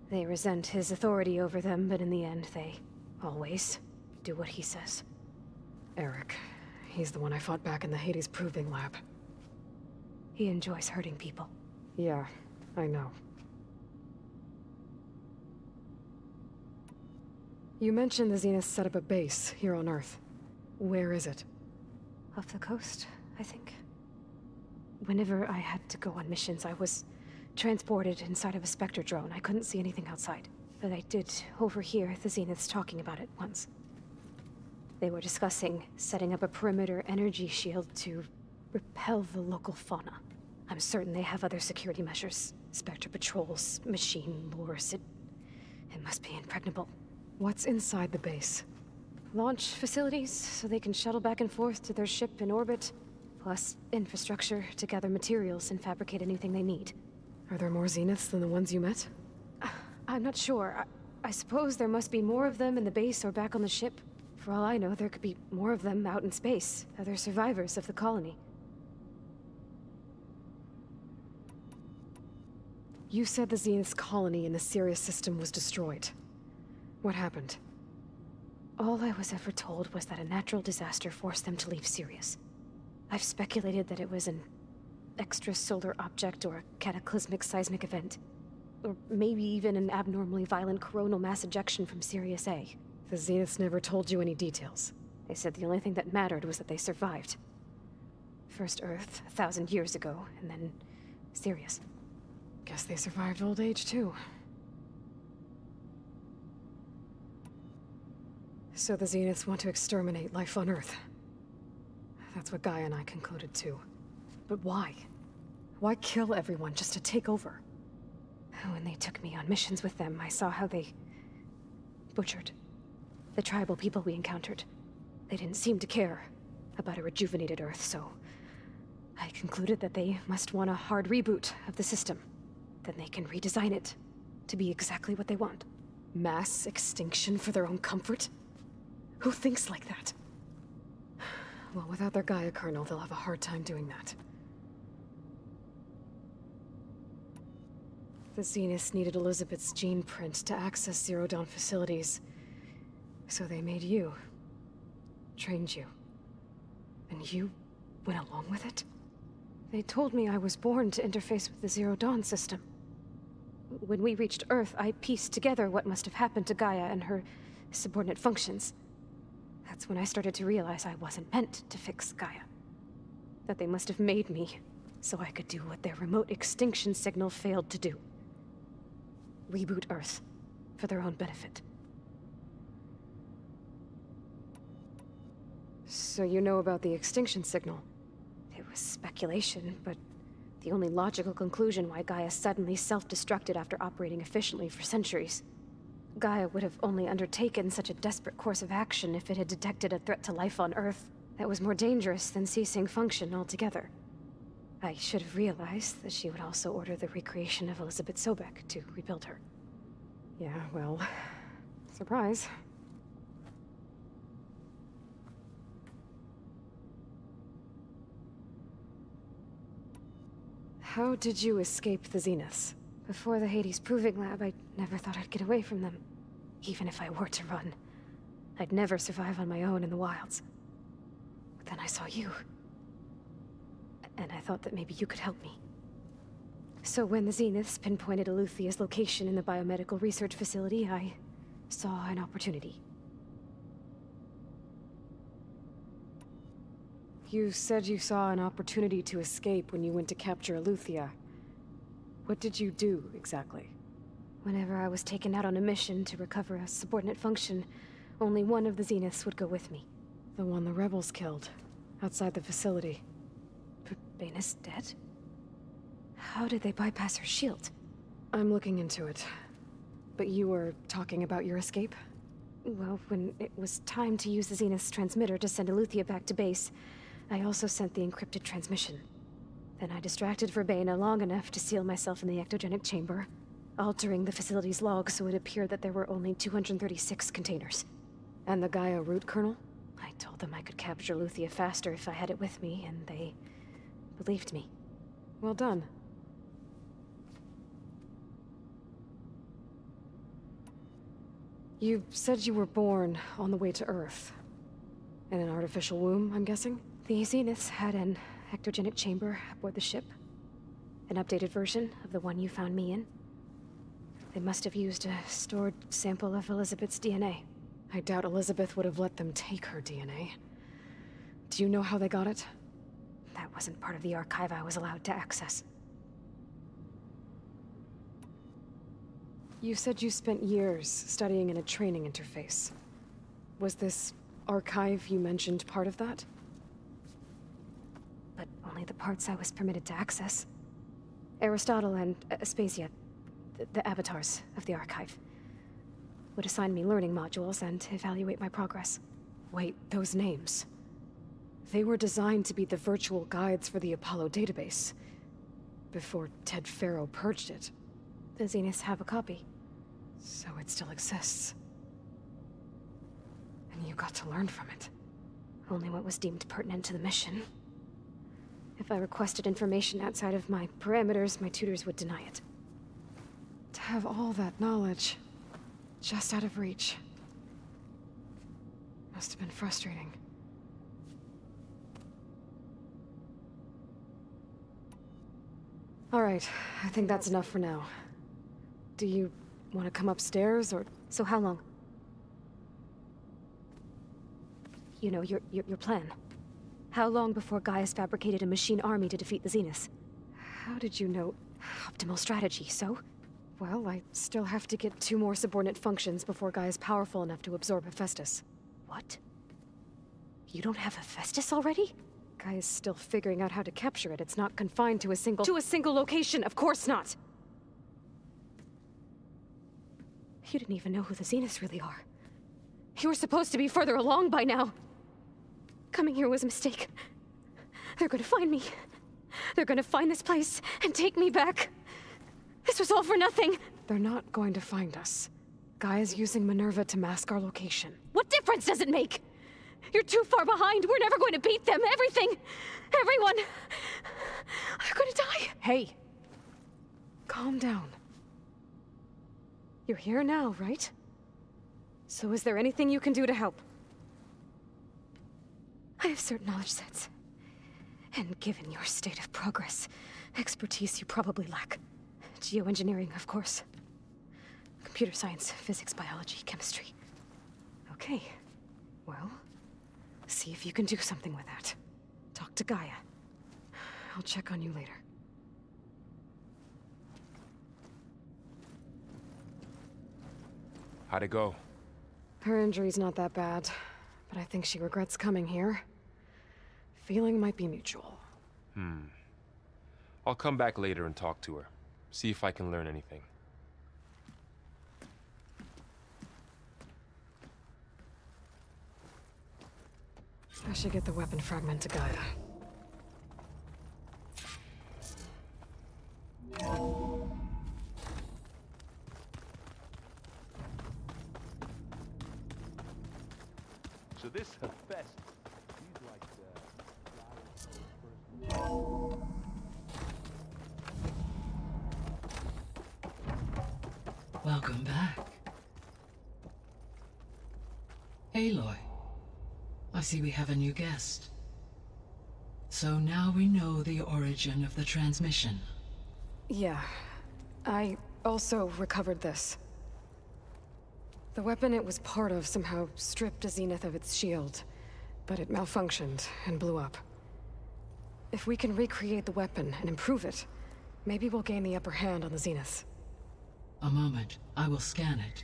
D: they resent his authority over them, but in the end, they always do what he says. Eric. He's the one I fought back in the Hades Proving Lab.
J: He enjoys hurting people.
D: Yeah, I know. You mentioned the Zeniths set up a base here on Earth. Where is it?
J: Off the coast, I think. Whenever I had to go on missions, I was transported inside of a Spectre drone. I couldn't see anything outside. But I did overhear the Zeniths talking about it once. They were discussing setting up a perimeter energy shield to repel the local fauna. I'm certain they have other security measures. Spectre patrols, machine lures. It must be impregnable.
D: What's inside the base?
J: Launch facilities, so they can shuttle back and forth to their ship in orbit. Plus infrastructure to gather materials and fabricate anything they need.
D: Are there more Zeniths than the ones you met?
J: I'm not sure. I suppose there must be more of them in the base or back on the ship. For all I know, there could be more of them out in space. Other survivors of the colony.
D: You said the Zenith's colony in the Sirius system was destroyed. What happened?
J: All I was ever told was that a natural disaster forced them to leave Sirius. I've speculated that it was an extrasolar object or a cataclysmic seismic event. Or maybe even an abnormally violent coronal mass ejection from Sirius A.
D: The Zeniths never told you any details.
J: They said the only thing that mattered was that they survived. First Earth, 1,000 years ago, and then Sirius.
D: Guess they survived old age, too. So the Zeniths want to exterminate life on Earth. That's what Gaia and I concluded, too. But why? Why kill everyone just to take over?
J: When they took me on missions with them, I saw how they butchered the tribal people we encountered. They didn't seem to care about a rejuvenated Earth, so I concluded that they must want a hard reboot of the system. Then they can redesign it to be exactly what they want.
D: Mass extinction for their own comfort? Who thinks like that? Well, without their Gaia kernel, they'll have a hard time doing that. The Zeniths needed Elizabeth's gene print to access Zero Dawn facilities. So they made you. Trained you. And you went along with it? They told me I was born to interface with the Zero Dawn system. When we reached Earth, I pieced together what must have happened to Gaia and her subordinate functions. That's when I started to realize I wasn't meant to fix Gaia. That they must have made me so I could do what their remote extinction signal failed to do. Reboot Earth for their own benefit. So you know about the extinction signal?
J: It was speculation, but the only logical conclusion why Gaia suddenly self-destructed after operating efficiently for centuries. Gaia would have only undertaken such a desperate course of action if it had detected a threat to life on Earth that was more dangerous than ceasing function altogether. I should have realized that she would also order the recreation of Elizabeth Sobek to rebuild her.
D: Yeah, well, surprise. How did you escape the Zeniths?
J: Before the Hades Proving Lab, I never thought I'd get away from them. Even if I were to run. I'd never survive on my own in the wilds. But then I saw you. And I thought that maybe you could help me. So when the Zeniths pinpointed Eluthia's location in the biomedical research facility, I saw an opportunity.
D: You said you saw an opportunity to escape when you went to capture Eluthia. What did you do, exactly?
J: Whenever I was taken out on a mission to recover a subordinate function, only one of the Zeniths would go with me.
D: The one the rebels killed, outside the facility.
J: Baina's dead? How did they bypass her shield?
D: I'm looking into it. But you were talking about your escape?
J: Well, when it was time to use the Zenith's transmitter to send Eluthia back to base, I also sent the encrypted transmission. Then I distracted Verbena long enough to seal myself in the ectogenic chamber, altering the facility's log so it appeared that there were only 236 containers.
D: And the Gaia root kernel?
J: I told them I could capture Eluthia faster if I had it with me, and they believed me.
D: Well done. You said you were born on the way to Earth. In an artificial womb, I'm guessing?
J: The Zeniths had an ectogenic chamber aboard the ship. An updated version of the one you found me in. They must have used a stored sample of Elizabeth's DNA.
D: I doubt Elizabeth would have let them take her DNA. Do you know how they got it?
J: That wasn't part of the archive I was allowed to access.
D: You said you spent years studying in a training interface. Was this archive you mentioned part of that?
J: But only the parts I was permitted to access. Aristotle and Aspasia, the avatars of the archive, would assign me learning modules and evaluate my progress.
D: Wait, those names. They were designed to be the virtual guides for the Apollo database, before Ted Faro purged it.
J: The Zeniths have a copy.
D: So it still exists. And you got to learn from it.
J: Only what was deemed pertinent to the mission. If I requested information outside of my parameters, my tutors would deny it.
D: To have all that knowledge, just out of reach. Must have been frustrating. All right, I think that's enough for now. Do you want to come upstairs, or...?
J: So how long? You know, your plan. How long before Gaia's fabricated a machine army to defeat the Zeniths?
D: How did you know?
J: Optimal strategy, so?
D: Well, I still have to get 2 more subordinate functions before Gaia's powerful enough to absorb Hephaestus.
J: What? You don't have Hephaestus already?
D: Gaia's still figuring out how to capture it. It's not confined to a single... To a single location! Of course not!
J: You didn't even know who the Zeniths really are.
D: You were supposed to be further along by now!
J: Coming here was a mistake. They're gonna find me. They're gonna find this place and take me back. This was all for nothing!
D: They're not going to find us. Gaia's using Minerva to mask our location.
J: What difference does it make? You're too far behind. We're never going to beat them. Everything. Everyone. Are gonna die.
D: Hey. Calm down. You're here now, right? So is there anything you can do to help?
J: I have certain knowledge sets. And given your state of progress, expertise you probably lack. Geoengineering, of course. Computer science, physics, biology, chemistry.
D: Okay. Well, see if you can do something with that. Talk to Gaia. I'll check on you later.
A: How'd it go?
D: Her injury's not that bad, but I think she regrets coming here. Feeling might be mutual.
A: I'll come back later and talk to her. See if I can learn anything.
D: I should get the weapon fragment to Gaia.
E: So this Hephaestus, he's like
G: Welcome back. Aloy, I see we have a new guest. So now we know the origin of the transmission.
D: Yeah. I also recovered this. The weapon it was part of somehow stripped a Zenith of its shield, but it malfunctioned and blew up. If we can recreate the weapon and improve it, maybe we'll gain the upper hand on the Zeniths.
G: A moment, I will scan it.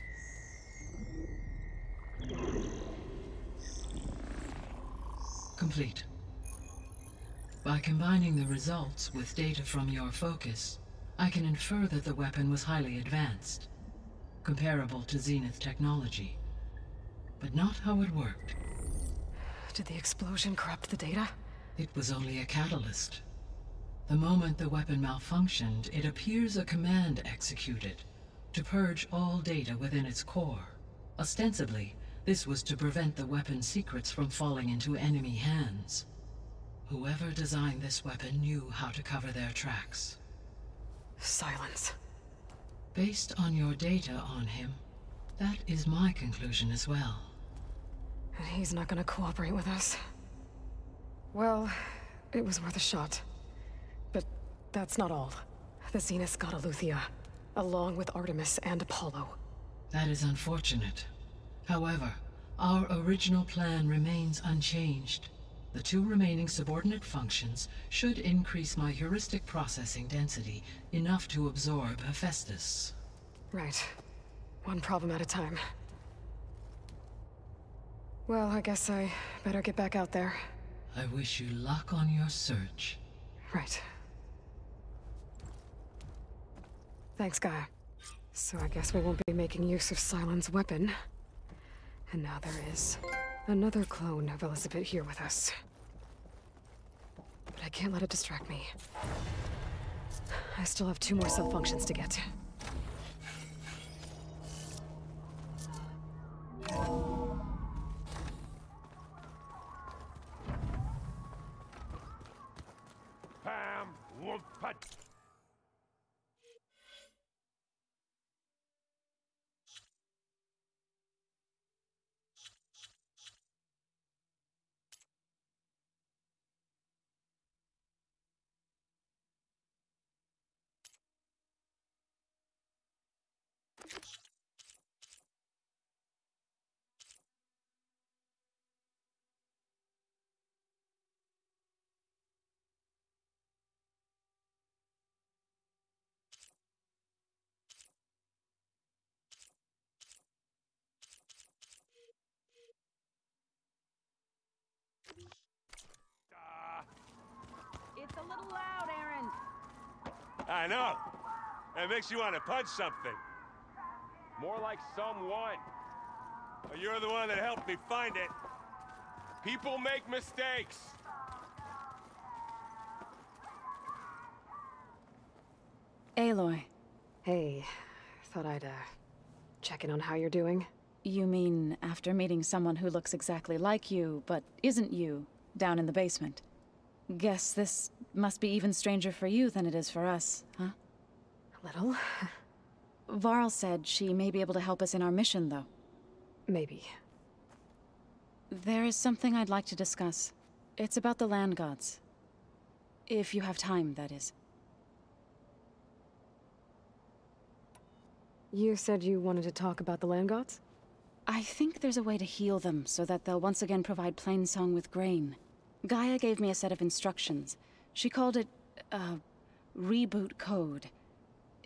G: Complete. By combining the results with data from your focus, I can infer that the weapon was highly advanced, comparable to Zenith technology, but not how it worked.
D: Did the explosion corrupt the data?
G: It was only a catalyst. The moment the weapon malfunctioned, it appears a command executed to purge all data within its core. Ostensibly, this was to prevent the weapon's secrets from falling into enemy hands. Whoever designed this weapon knew how to cover their tracks.
D: Silence.
G: Based on your data on him, that is my conclusion as well.
D: And he's not gonna cooperate with us. Well, it was worth a shot. But that's not all. The Zeniths got Aletheia, along with Artemis and Apollo.
G: That is unfortunate. However, our original plan remains unchanged. The 2 remaining subordinate functions should increase my heuristic processing density enough to absorb Hephaestus.
D: Right. One problem at a time. Well, I guess I better get back out there.
G: I wish you luck on your search.
D: Right. Thanks, Gaia. So I guess we won't be making use of Cylon's weapon. And now there is another clone of Elizabeth here with us. But I can't let it distract me. I still have 2 more sub-functions to get.
E: Bam! Whoop! Pat!
L: It's a little loud, Aaron.
E: I know. It makes you want to punch something.
A: More like someone.
E: Well, you're the one that helped me find it.
A: People make mistakes.
C: Aloy.
D: Hey, thought I'd, check in on how you're doing.
C: You mean after meeting someone who looks exactly like you, but isn't you, down in the basement? Guess this must be even stranger for you than it is for us, huh?
D: A little.
C: Varl said she may be able to help us in our mission, though.
D: Maybe.
C: There is something I'd like to discuss. It's about the land gods. If you have time, that is.
D: You said you wanted to talk about the land gods?
C: I think there's a way to heal them so that they'll once again provide Plainsong with grain. Gaia gave me a set of instructions. She called it, reboot code.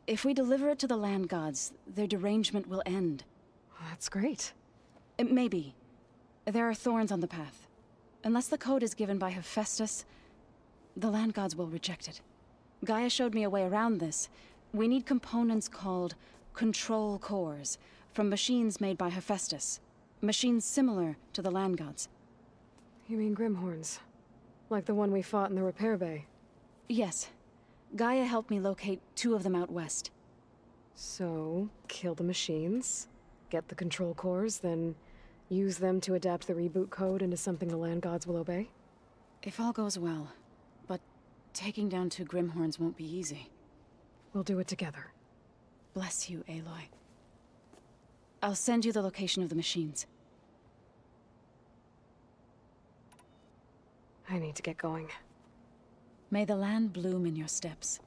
C: If we deliver it to the land gods, their derangement will end.
D: That's great.
C: Maybe. There are thorns on the path. Unless the code is given by Hephaestus, the land gods will reject it. Gaia showed me a way around this. We need components called control cores, from machines made by Hephaestus. Machines similar to the land gods.
D: You mean Grimhorns? Like the one we fought in the repair bay?
C: Yes. Gaia helped me locate 2 of them out west.
D: So, kill the machines, get the control cores, then use them to adapt the reboot code into something the land gods will obey?
C: If all goes well. But taking down 2 Grimhorns won't be easy.
D: We'll do it together.
C: Bless you, Aloy. I'll send you the location of the machines.
D: I need to get going.
C: May the land bloom in your steps.